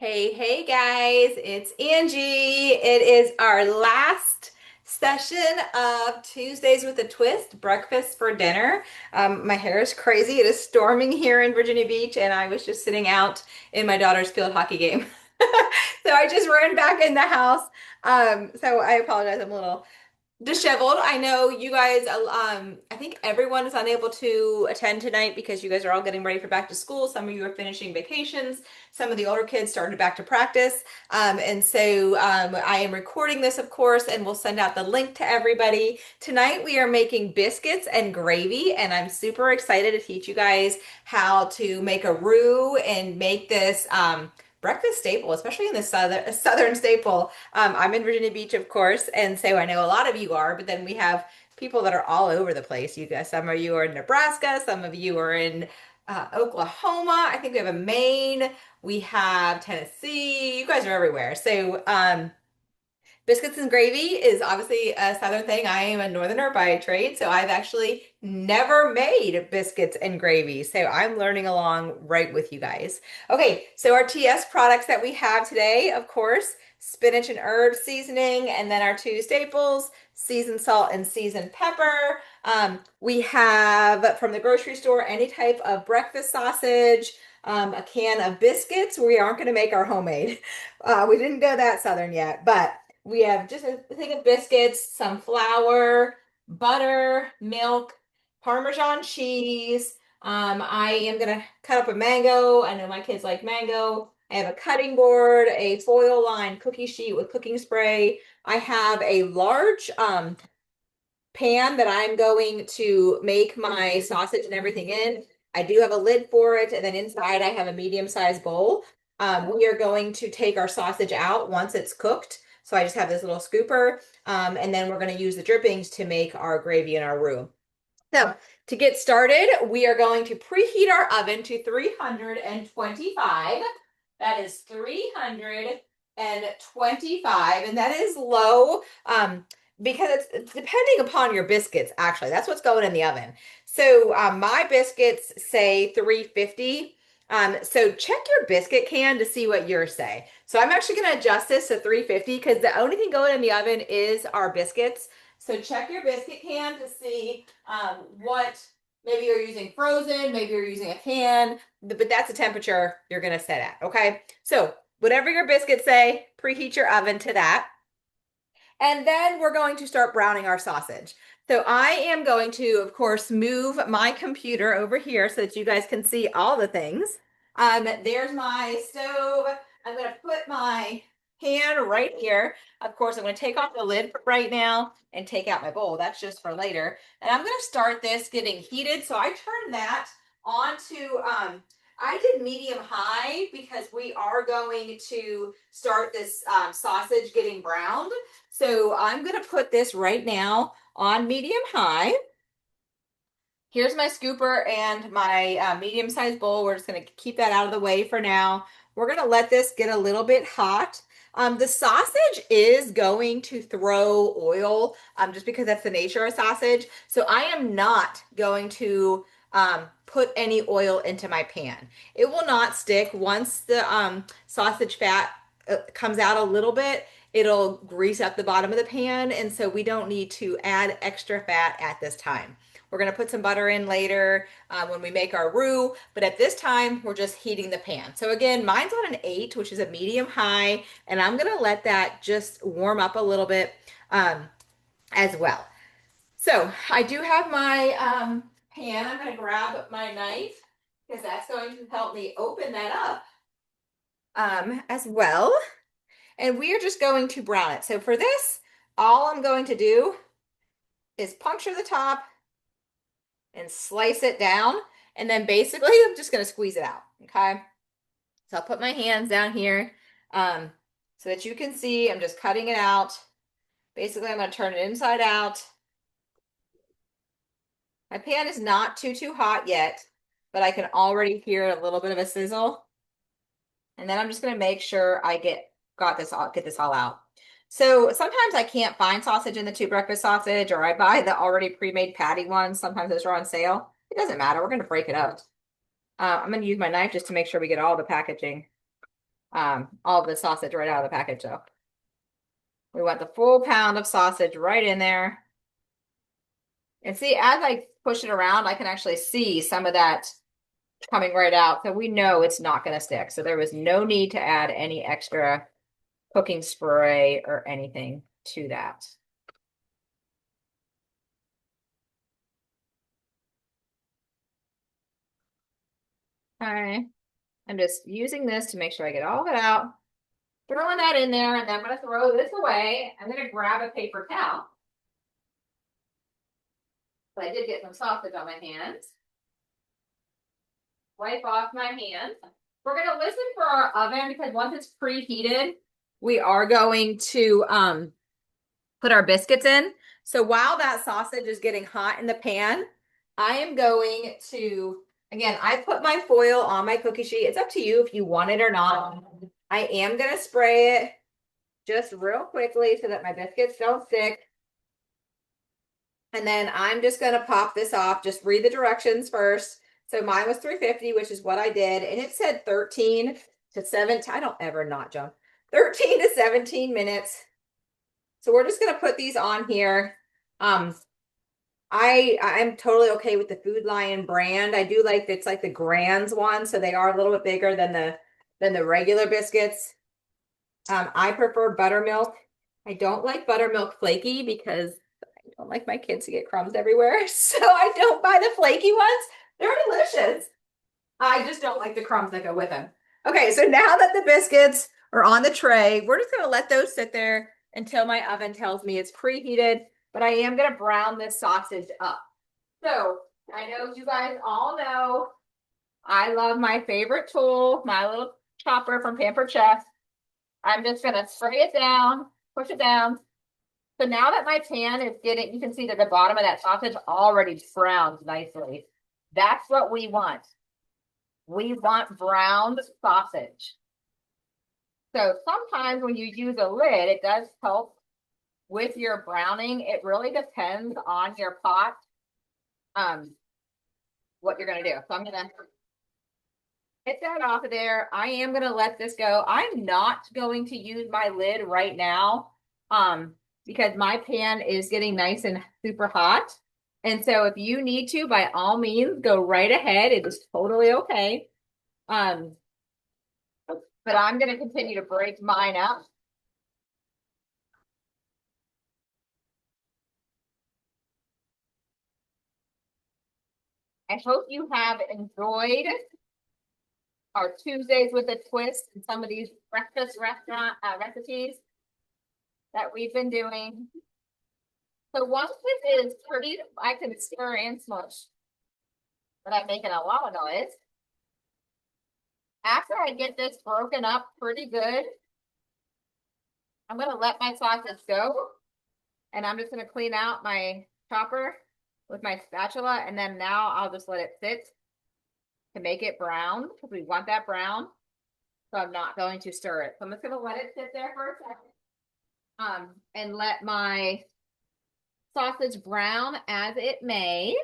Hey, hey guys, it's Angie. It is our last session of Tuesdays with a Twist, breakfast for dinner. My hair is crazy. It is storming here in Virginia Beach, and I was just sitting out in my daughter's field hockey game. So I just ran back in the house. So I apologize. I'm a little disheveled. I know you guys, I think everyone is unable to attend tonight because you guys are all getting ready for back to school. Some of you are finishing vacations. Some of the older kids started back to practice. And so I am recording this, of course, and we'll send out the link to everybody. Tonight we are making biscuits and gravy, and I'm super excited to teach you guys how to make a roux and make this breakfast staple, especially in the southern staple. I'm in Virginia Beach, of course, and so I know a lot of you are, but then we have people that are all over the place. You guys, some of you are in Nebraska, some of you are in Oklahoma. I think we have a Maine, we have Tennessee. You guys are everywhere. So biscuits and gravy is obviously a Southern thing. I am a Northerner by trade, so I've actually never made biscuits and gravy. So I'm learning along right with you guys. Okay, so our TS products that we have today, of course, spinach and herb seasoning, and then our two staples, seasoned salt and seasoned pepper. We have from the grocery store any type of breakfast sausage, a can of biscuits. We aren't going to make our homemade. We didn't go that Southern yet, but we have just a thing of biscuits, some flour, butter, milk, Parmesan cheese. I am gonna cut up a mango. I know my kids like mango. I have a cutting board, a foil lined cookie sheet with cooking spray. I have a large pan that I'm going to make my sausage and everything in. I do have a lid for it, and then inside I have a medium-sized bowl. We are going to take our sausage out once it's cooked. So I just have this little scooper, and then we're going to use the drippings to make our gravy and our roux. So to get started, we are going to preheat our oven to 325. That is 325, and that is low because it's depending upon your biscuits, actually. That's what's going in the oven. So my biscuits say 350. So check your biscuit can to see what yours say. So I'm actually going to adjust this to 350 because the only thing going in the oven is our biscuits. So check your biscuit can to see what maybe you're using frozen, maybe you're using a can, but that's the temperature you're going to set at. Okay. So whatever your biscuits say, preheat your oven to that. And then we're going to start browning our sausage. So I am going to, of course, move my computer over here so that you guys can see all the things. There's my stove. I'm going to put my pan right here. Of course, I'm going to take off the lid for right now and take out my bowl. That's just for later. And I'm going to start this getting heated. So I turn that on to, I did medium high because we are going to start this sausage getting browned. So I'm going to put this right now on medium high. Here's my scooper and my medium-sized bowl. We're just going to keep that out of the way for now. We're going to let this get a little bit hot. The sausage is going to throw oil just because that's the nature of sausage. So I am not going to put any oil into my pan. It will not stick once the sausage fat comes out a little bit. It'll grease up the bottom of the pan, and so we don't need to add extra fat at this time. We're going to put some butter in later when we make our roux, but at this time, we're just heating the pan. So again, mine's on an 8, which is a medium high, and I'm going to let that just warm up a little bit as well. So I do have my pan. I'm going to grab my knife because that's going to help me open that up as well. And we are just going to brown it. So for this, all I'm going to do is puncture the top and slice it down. And then basically I'm just going to squeeze it out. Okay. So I'll put my hands down here so that you can see I'm just cutting it out. Basically, I'm going to turn it inside out. My pan is not too hot yet, but I can already hear a little bit of a sizzle. And then I'm just going to make sure I get this all out. So sometimes I can't find sausage in the two breakfast sausage, or I buy the already pre-made patty ones. Sometimes those are on sale. It doesn't matter. We're going to break it up. I'm going to use my knife just to make sure we get all the packaging. all the sausage right out of the package. So we want the full pound of sausage right in there. And see, as I push it around, I can actually see some of that coming right out. So we know it's not going to stick. So there was no need to add any extra cooking spray or anything to that. Okay. I'm just using this to make sure I get all of it out. Throwing that in there, and then I'm going to throw this away. I'm going to grab a paper towel. So I did get some sausage on my hands. Wipe off my hands. We're going to listen for our oven because once it's preheated, we are going to put our biscuits in. So while that sausage is getting hot in the pan, I am going to, again, I put my foil on my cookie sheet. It's up to you if you want it or not. I am going to spray it just real quickly so that my biscuits don't stick. And then I'm just going to pop this off. Just read the directions first. So mine was 350, which is what I did. And it said 13 to 17. I don't ever not jump. 13 to 17 minutes. So we're just going to put these on here. I'm totally okay with the Food Lion brand. I do like it's like the Grands one, so they are a little bit bigger than the regular biscuits. I prefer buttermilk. I don't like buttermilk flaky because I don't like my kids to get crumbs everywhere. So I don't buy the flaky ones. They're delicious. I just don't like the crumbs that go with them. Okay, so now that the biscuits are on the tray, we're just going to let those sit there until my oven tells me it's preheated, but I am going to brown this sausage up. So I know you guys all know I love my favorite tool, my little chopper from Pampered Chef. I'm just going to spray it down, push it down. So now that my pan is getting, you can see that the bottom of that sausage already browns nicely. That's what we want. We want browned sausage. So sometimes when you use a lid, it does help with your browning. It really depends on your pot, what you're going to do. So I'm going to get that off of there. I am going to let this go. I'm not going to use my lid right now because my pan is getting nice and super hot. And so if you need to, by all means, go right ahead. It is totally okay. But I'm going to continue to break mine up. I hope you have enjoyed our Tuesdays with a twist and some of these breakfast restaurant recipes that we've been doing. So once this is pretty, I can stir and smush without making a lot of noise. After I get this broken up pretty good, I'm going to let my sausage go. And I'm just going to clean out my chopper with my spatula. And then now I'll just let it sit to make it brown because we want that brown. So I'm not going to stir it. So I'm just going to let it sit there for a second. And let my sausage brown as it may.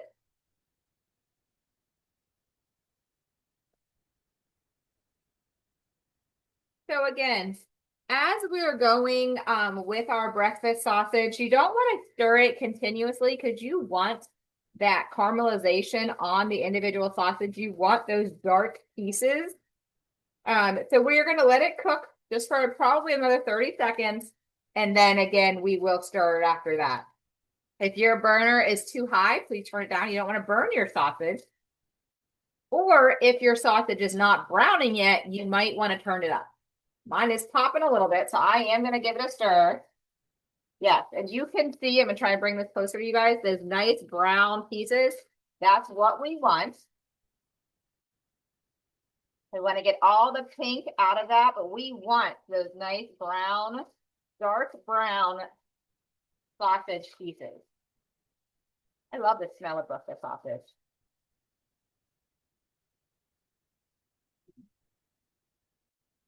So again, as we're going with our breakfast sausage, you don't want to stir it continuously because you want that caramelization on the individual sausage. You want those dark pieces. So we're going to let it cook just for probably another 30 seconds. And then again, we will stir it after that. If your burner is too high, please turn it down. You don't want to burn your sausage. Or if your sausage is not browning yet, you might want to turn it up. Mine is popping a little bit, so I am going to give it a stir. Yes, and you can see, I'm going to try and bring this closer to you guys, those nice brown pieces. That's what we want. We want to get all the pink out of that, but we want those nice brown, dark brown sausage pieces. I love the smell of breakfast sausage.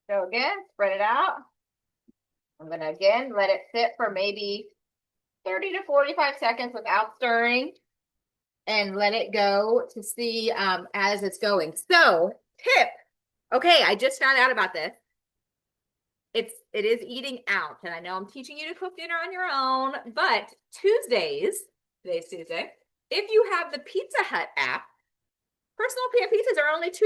So again, spread it out. I'm going to again let it sit for maybe 30 to 45 seconds without stirring and let it go to see as it's going. So tip, okay, I just found out about this. it is eating out. And I know I'm teaching you to cook dinner on your own, but Tuesdays, today's Tuesday, if you have the Pizza Hut app, personal pan pizzas are only $2.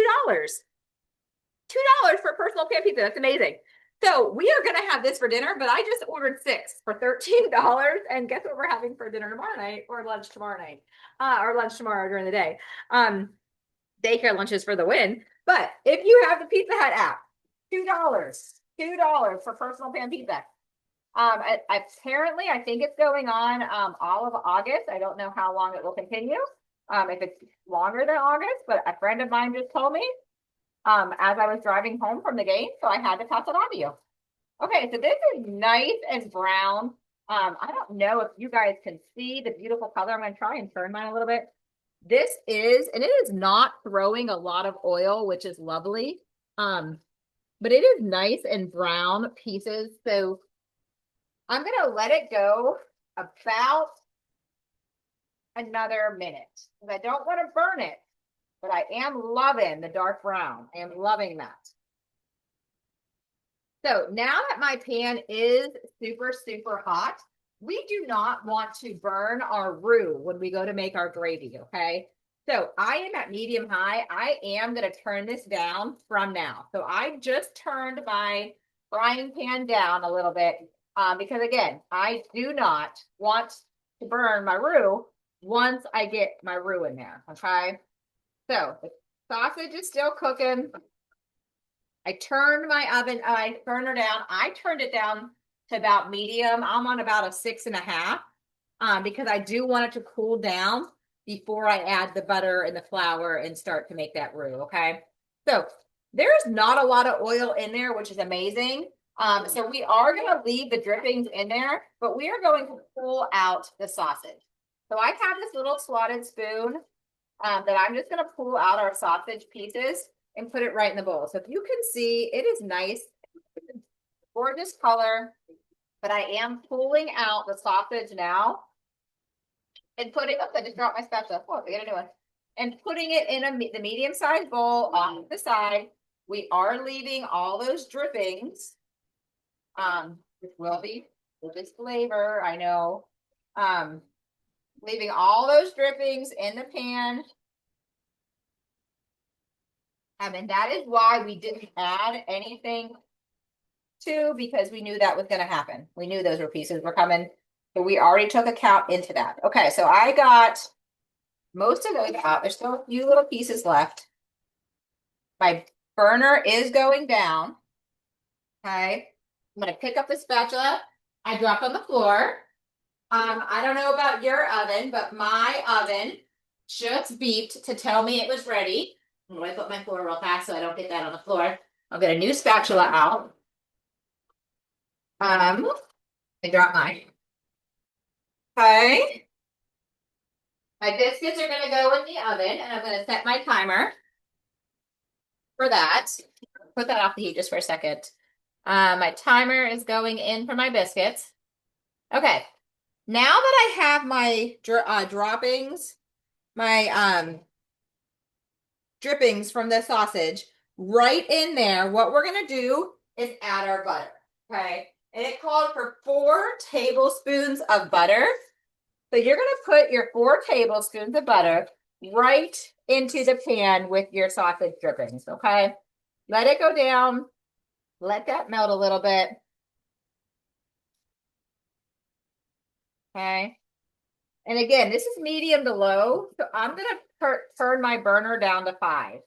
$2 for personal pan pizza. That's amazing. So we are going to have this for dinner, but I just ordered 6 for $13. And guess what we're having for dinner tomorrow night or lunch tomorrow night, or lunch tomorrow during the day. Daycare lunches for the win. But if you have the Pizza Hut app, $2 for personal pan pizza. Apparently, I think it's going on all of August. I don't know how long it will continue. If it's longer than August, but a friend of mine just told me as I was driving home from the game, so I had to pass it on to you. Okay, so this is nice and brown. I don't know if you guys can see the beautiful color. I'm going to try and turn mine a little bit. This is, and it is not throwing a lot of oil, which is lovely. But it is nice and brown pieces. So I'm going to let it go about another minute because I don't want to burn it, but I am loving the dark brown. I am loving that. So now that my pan is super, super hot, we do not want to burn our roux when we go to make our gravy, okay? So I am at medium high. I am going to turn this down from now. So I just turned my frying pan down a little bit because again, I do not want to burn my roux once I get my roux in there, okay? So the sausage is still cooking. I turned my oven, I turned her down. I turned it down to about medium. I'm on about a 6.5 because I do want it to cool down before I add the butter and the flour and start to make that roux, okay? So there's not a lot of oil in there, which is amazing. So we are going to leave the drippings in there, but we are going to pull out the sausage. So I have this little slotted spoon that I'm just going to pull out our sausage pieces and put it right in the bowl. So if you can see, it is nice, gorgeous color, but I am pulling out the sausage now and put it, oh, I just dropped my spatula. Oh, I got a new one. And putting it in the medium-sized bowl on the side. We are leaving all those drippings, which will be with this flavor, I know. Leaving all those drippings in the pan. And that is why we didn't add anything because we knew that was going to happen. We knew those pieces were coming. So we already took account into that. Okay, so I got most of those out. There's still a few little pieces left. My burner is going down. Okay, I'm going to pick up the spatula. I drop on the floor. I don't know about your oven, but my oven just beeped to tell me it was ready. I'm going to wipe up my floor real fast so I don't get that on the floor. I'll get a new spatula out. I dropped mine. Okay. My biscuits are going to go in the oven, and I'm going to set my timer for that. Put that off the heat just for a second. My timer is going in for my biscuits. Okay. Now that I have my droppings, my drippings from the sausage right in there, what we're going to do is add our butter, okay? And it called for 4 tablespoons of butter. So you're going to put your 4 tablespoons of butter right into the pan with your sausage drippings, okay? Let it go down. Let that melt a little bit. Okay. And again, this is medium to low. So I'm going to turn my burner down to 5.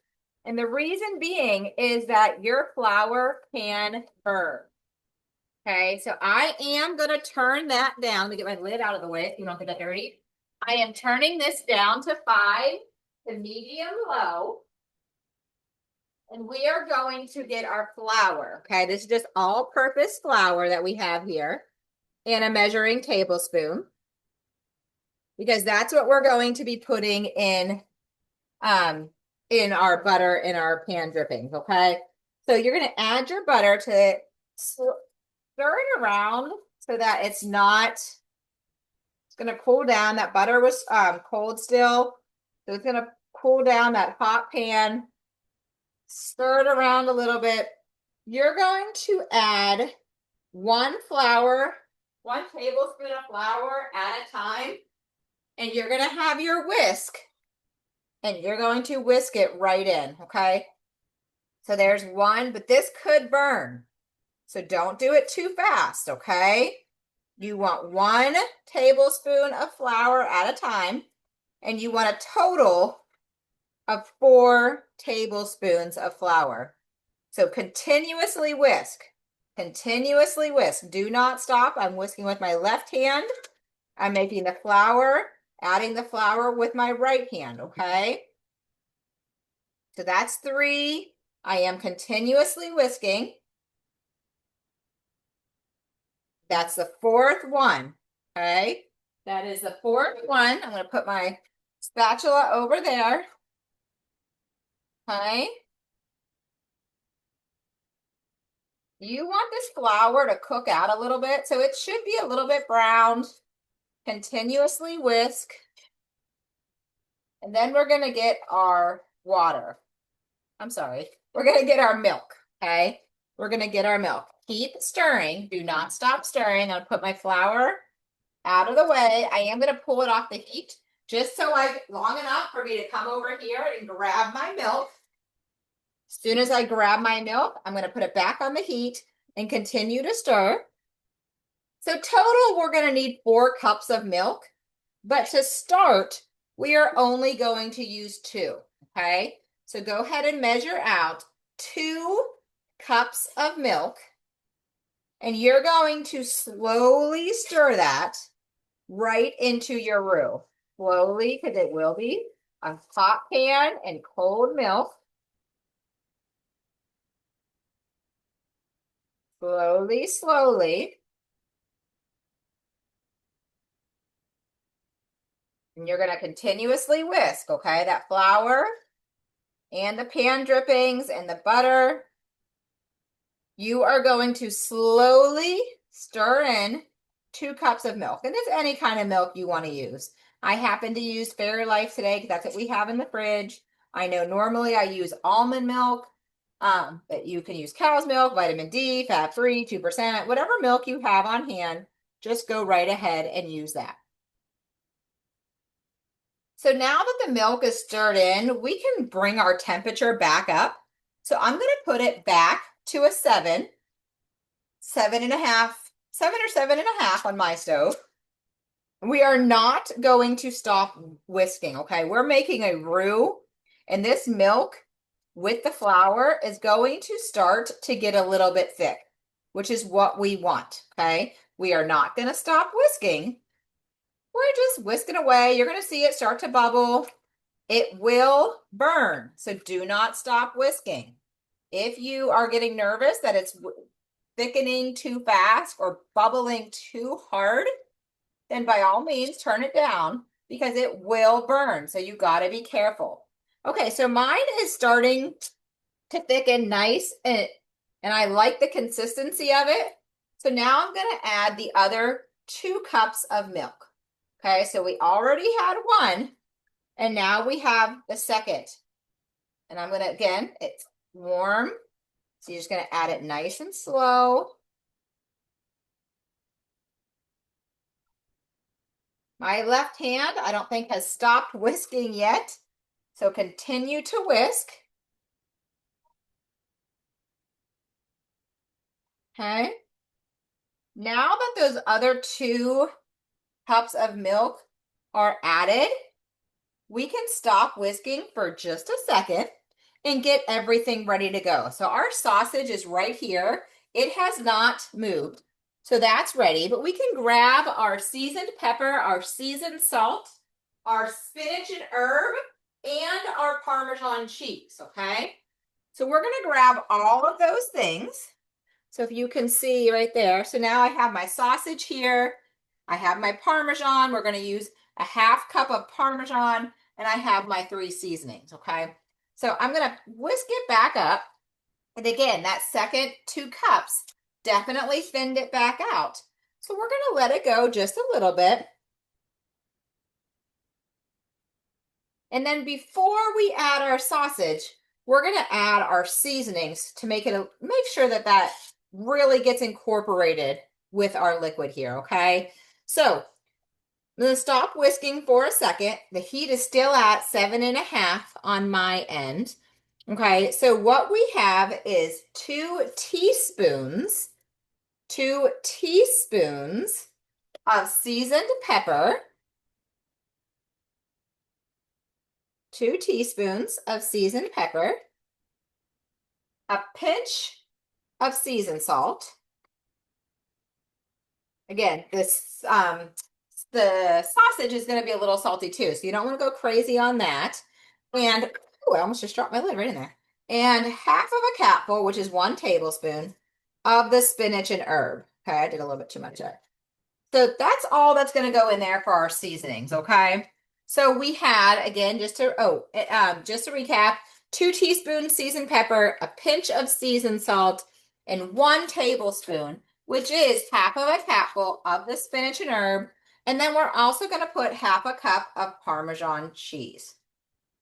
And the reason being is that your flour can burn. Okay, so I am going to turn that down. Let me get my lid out of the way so you don't get that dirty. I am turning this down to 5 to medium low. And we are going to get our flour. Okay, this is just all-purpose flour that we have here in a measuring tablespoon. Because that's what we're going to be putting in our butter in our pan drippings, okay? So you're going to add your butter to it. Stir it around so that it's going to cool down. That butter was cold still. So it's going to cool down that hot pan. Stir it around a little bit. you're going to add one tablespoon of flour at a time, and you're going to have your whisk, and you're going to whisk it right in, okay? So there's one, but this could burn. So don't do it too fast, okay? You want 1 tablespoon of flour at a time, and you want a total of 4 tablespoons of flour. So continuously whisk. Continuously whisk. Do not stop. I'm whisking with my left hand. I'm making the flour, adding the flour with my right hand, okay? So that's 3. I am continuously whisking. That's the 4th one, okay? That is the 4th one. I'm going to put my spatula over there, okay? You want this flour to cook out a little bit, so it should be a little bit browned. Continuously whisk. And then we're going to get our water. I'm sorry. We're going to get our milk, okay? We're going to get our milk. Keep stirring. Do not stop stirring. I'm going to put my flour out of the way. I am going to pull it off the heat just so long enough for me to come over here and grab my milk. As soon as I grab my milk, I'm going to put it back on the heat and continue to stir. So total, we're going to need 4 cups of milk, but to start, we are only going to use 2, okay? So go ahead and measure out 2 cups of milk, and you're going to slowly stir that right into your roux. Slowly, because it will be a hot pan and cold milk. Slowly, slowly. And you're going to continuously whisk, okay? That flour and the pan drippings and the butter. You are going to slowly stir in 2 cups of milk. And it's any kind of milk you want to use. I happen to use Fairlife today because that's what we have in the fridge. I know normally I use almond milk, but you can use cow's milk, vitamin D, fat-free, 2%, whatever milk you have on hand, just go right ahead and use that. So now that the milk is stirred in, we can bring our temperature back up. So I'm going to put it back to a 7, 7.5, 7 or 7.5 on my stove. We are not going to stop whisking, okay? We're making a roux, and this milk with the flour is going to start to get a little bit thick, which is what we want, okay? We are not going to stop whisking. We're just whisking away. You're going to see it start to bubble. It will burn, so do not stop whisking. If you are getting nervous that it's thickening too fast or bubbling too hard, then by all means turn it down because it will burn. So you got to be careful. Okay, so mine is starting to thicken nice and I like the consistency of it. So now I'm going to add the other 2 cups of milk. Okay, so we already had 1 and now we have the second. And I'm going to, again, it's warm. So you're just going to add it nice and slow. My left hand, I don't think has stopped whisking yet. So continue to whisk. Okay. Now that those other 2 cups of milk are added, we can stop whisking for just a second and get everything ready to go. So our sausage is right here. It has not moved. So that's ready, but we can grab our seasoned pepper, our seasoned salt, our spinach and herb, and our Parmesan cheese, okay? So we're gonna grab all of those things. So if you can see right there, so now I have my sausage here, I have my Parmesan, we're gonna use a 1/2 cup of Parmesan, and I have my 3 seasonings, okay? So I'm gonna whisk it back up. And again, that second 2 cups definitely thinned it back out. So we're gonna let it go just a little bit. And then before we add our sausage, we're going to add our seasonings to make sure that that really gets incorporated with our liquid here, okay? So I'm going to stop whisking for a second. The heat is still at 7.5 on my end. Okay, so what we have is 2 teaspoons of seasoned pepper, 2 teaspoons of seasoned pepper, a pinch of seasoned salt. Again, the sausage is going to be a little salty too, so you don't want to go crazy on that. And oh, I almost just dropped my lid right in there. And half of a capful, which is 1 tablespoon, of the spinach and herb. Okay, I did a little bit too much there. So that's all that's going to go in there for our seasonings, okay? So we had, again, just to recap, 2 teaspoons seasoned pepper, a pinch of seasoned salt, and 1 tablespoon, which is half of a cupful of the spinach and herb. And then we're also going to put half a cup of Parmesan cheese.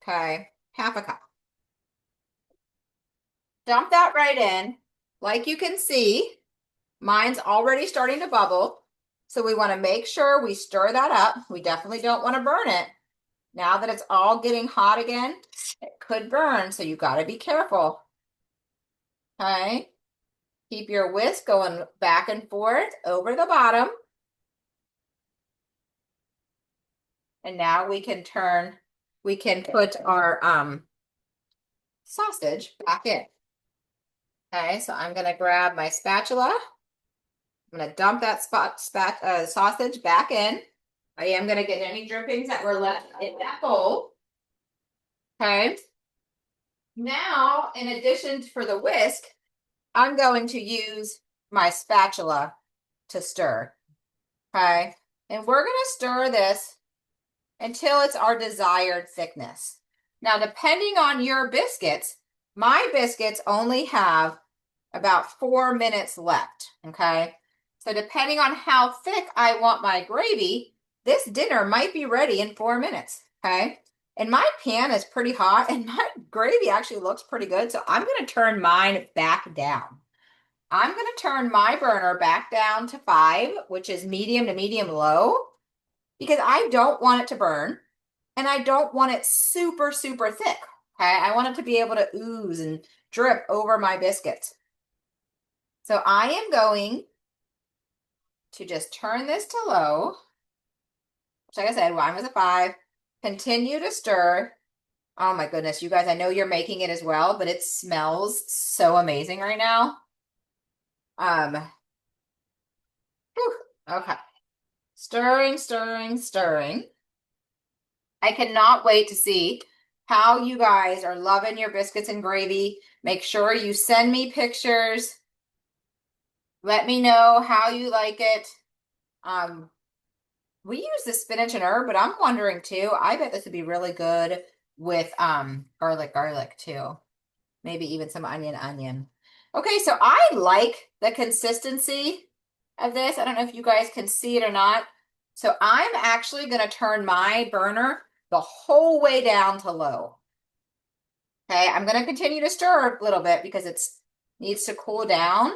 Okay, half a cup. Dump that right in. Like you can see, mine's already starting to bubble. So we want to make sure we stir that up. We definitely don't want to burn it. Now that it's all getting hot again, it could burn, so you got to be careful. Okay. Keep your whisk going back and forth over the bottom. And now we can put our sausage back in. Okay, so I'm going to grab my spatula. I'm going to dump that sausage back in. I am going to get any drippings that were left in that bowl. Okay. Now, in addition for the whisk, I'm going to use my spatula to stir. Okay. And we're going to stir this until it's our desired thickness. Now, depending on your biscuits, my biscuits only have about 4 minutes left. Okay. So depending on how thick I want my gravy, this dinner might be ready in 4 minutes, okay? And my pan is pretty hot and my gravy actually looks pretty good. So I'm going to turn mine back down. I'm going to turn my burner back down to 5, which is medium to medium low, because I don't want it to burn and I don't want it super, super thick, okay? I want it to be able to ooze and drip over my biscuits. So I am going to just turn this to low, which, like I said, mine was a 5. Continue to stir. Oh my goodness, you guys, I know you're making it as well, but it smells so amazing right now. Okay. Stirring, stirring, stirring. I cannot wait to see how you guys are loving your biscuits and gravy. Make sure you send me pictures. Let me know how you like it. We use the spinach and herb, but I'm wondering too, I bet this would be really good with garlic too. Maybe even some onion. Okay, so I like the consistency of this. I don't know if you guys can see it or not. So I'm actually going to turn my burner the whole way down to low. Okay, I'm going to continue to stir a little bit because it needs to cool down.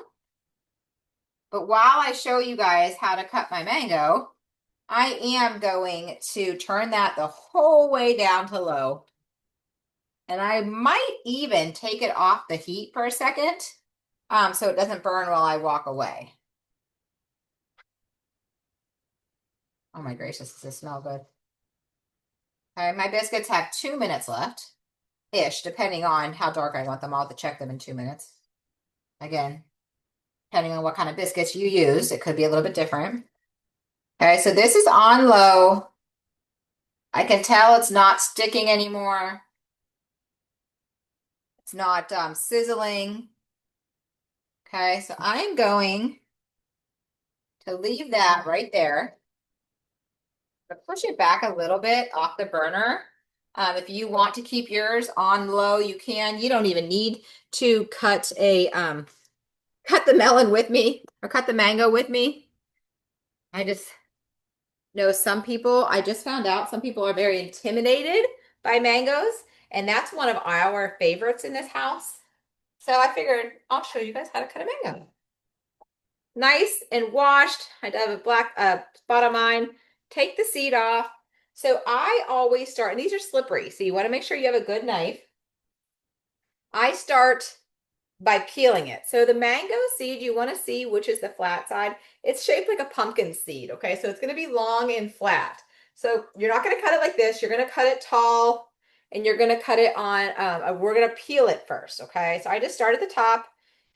But while I show you guys how to cut my mango, I am going to turn that the whole way down to low. And I might even take it off the heat for a second, so it doesn't burn while I walk away. Oh my gracious, does this smell good? Okay, my biscuits have 2 minutes left-ish, depending on how dark I want them. I'll have to check them in 2 minutes. Again, depending on what kind of biscuits you use, it could be a little bit different. Okay, so this is on low. I can tell it's not sticking anymore. It's not sizzling. Okay, so I'm going to leave that right there. Push it back a little bit off the burner. If you want to keep yours on low, you can. You don't even need to cut the melon with me or cut the mango with me. I just know some people, I just found out some people are very intimidated by mangoes. And that's one of our favorites in this house. So I figured I'll show you guys how to cut a mango. Nice and washed. I have a black spot on mine. Take the seed off. So I always start, and these are slippery, so you want to make sure you have a good knife. I start by peeling it. So the mango seed, you want to see which is the flat side. It's shaped like a pumpkin seed, okay? So it's going to be long and flat. So you're not going to cut it like this. You're going to cut it tall, and you're going to cut it on, we're going to peel it first, okay? So I just start at the top,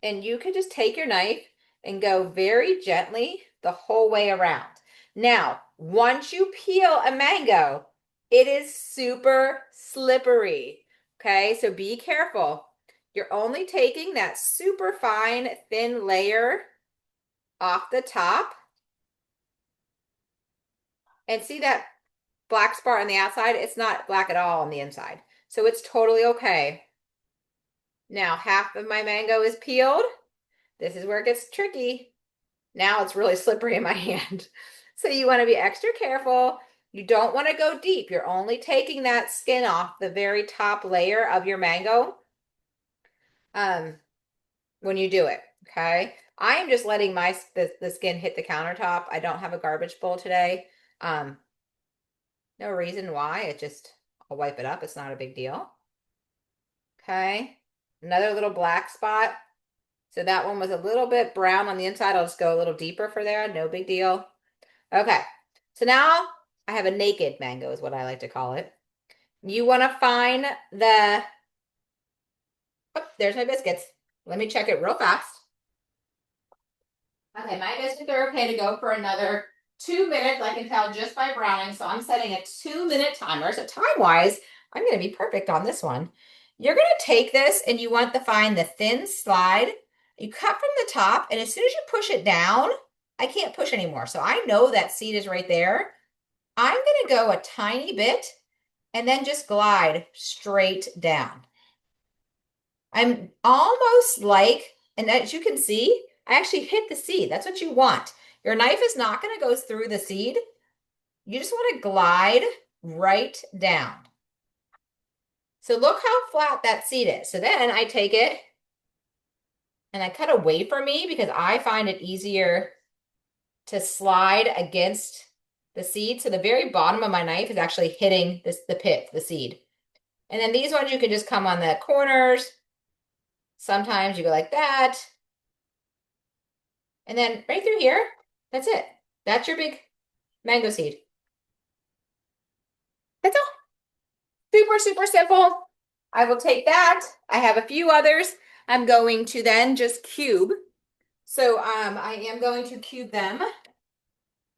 and you can just take your knife and go very gently the whole way around. Now, once you peel a mango, it is super slippery, okay? So be careful. You're only taking that super fine, thin layer off the top. And see that black spot on the outside? It's not black at all on the inside. So it's totally okay. Now, half of my mango is peeled. This is where it gets tricky. Now it's really slippery in my hand. So you want to be extra careful. You don't want to go deep. You're only taking that skin off the very top layer of your mango. When you do it, okay? I am just letting the skin hit the countertop. I don't have a garbage bowl today. No reason why. I'll wipe it up. It's not a big deal. Okay. Another little black spot. So that one was a little bit brown on the inside. I'll just go a little deeper for there. No big deal. Okay. So now I have a naked mango is what I like to call it. You want to find oh, there's my biscuits. Let me check it real fast. Okay, my biscuits are okay to go for another 2 minutes. I can tell just by browning. So I'm setting a 2-minute timer. So time-wise, I'm going to be perfect on this one. You're going to take this and you want to find the thin slide. You cut from the top, and as soon as you push it down, I can't push anymore. So I know that seed is right there. I'm going to go a tiny bit and then just glide straight down. I'm almost like, and as you can see, I actually hit the seed. That's what you want. Your knife is not going to go through the seed. You just want to glide right down. So look how flat that seed is. So then I take it and I cut away from me because I find it easier to slide against the seed. So the very bottom of my knife is actually hitting the seed. And then these ones you can just come on the corners. Sometimes you go like that. And then right through here, that's it. That's your big mango seed. That's all. Super, super simple. I will take that. I have a few others. I'm going to then just cube. So I am going to cube them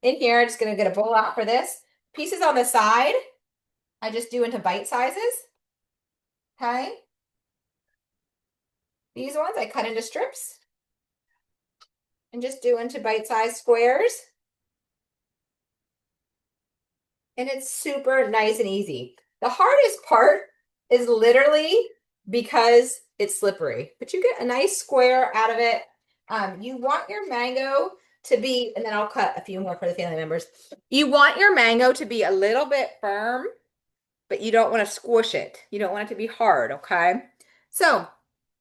in here. I'm just going to get a bowl out for this. Pieces on the side, I just do into bite sizes. Okay. These ones I cut into strips and just do into bite-sized squares. And it's super nice and easy. The hardest part is literally because it's slippery, but you get a nice square out of it. You want your mango to be, and then I'll cut a few more for the family members. You want your mango to be a little bit firm, but you don't want to squish it. You don't want it to be hard, okay? So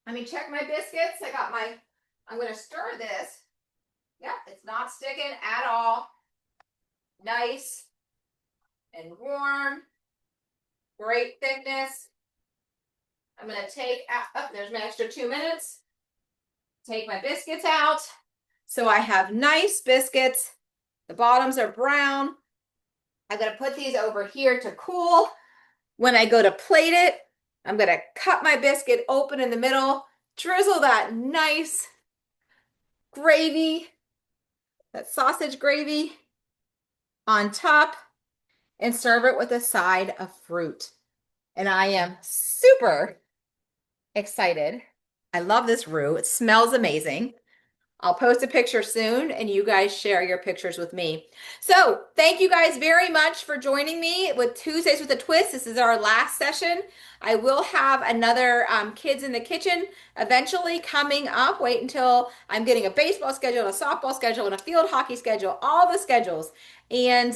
let me check my biscuits. I'm going to stir this. Yep, it's not sticking at all. Nice and warm. Great thickness. I'm going to take out, oh, there's my extra 2 minutes. Take my biscuits out. So I have nice biscuits. The bottoms are brown. I'm going to put these over here to cool. When I go to plate it, I'm going to cut my biscuit open in the middle, drizzle that nice gravy, that sausage gravy on top, and serve it with a side of fruit. And I am super excited. I love this roux. It smells amazing. I'll post a picture soon and you guys share your pictures with me. So thank you guys very much for joining me with Tuesdays with a Twist. This is our last session. I will have another Kids in the Kitchen eventually coming up. Wait until I'm getting a baseball schedule, a softball schedule, and a field hockey schedule, all the schedules. And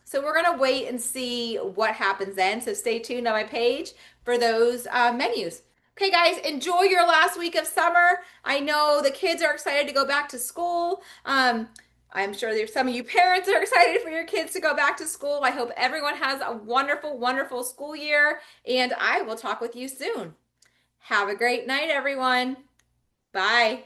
so we're going to wait and see what happens then. So stay tuned on my page for those menus. Okay, guys, enjoy your last week of summer. I know the kids are excited to go back to school. I'm sure there's some of you parents are excited for your kids to go back to school. I hope everyone has a wonderful, wonderful school year, and I will talk with you soon. Have a great night, everyone. Bye.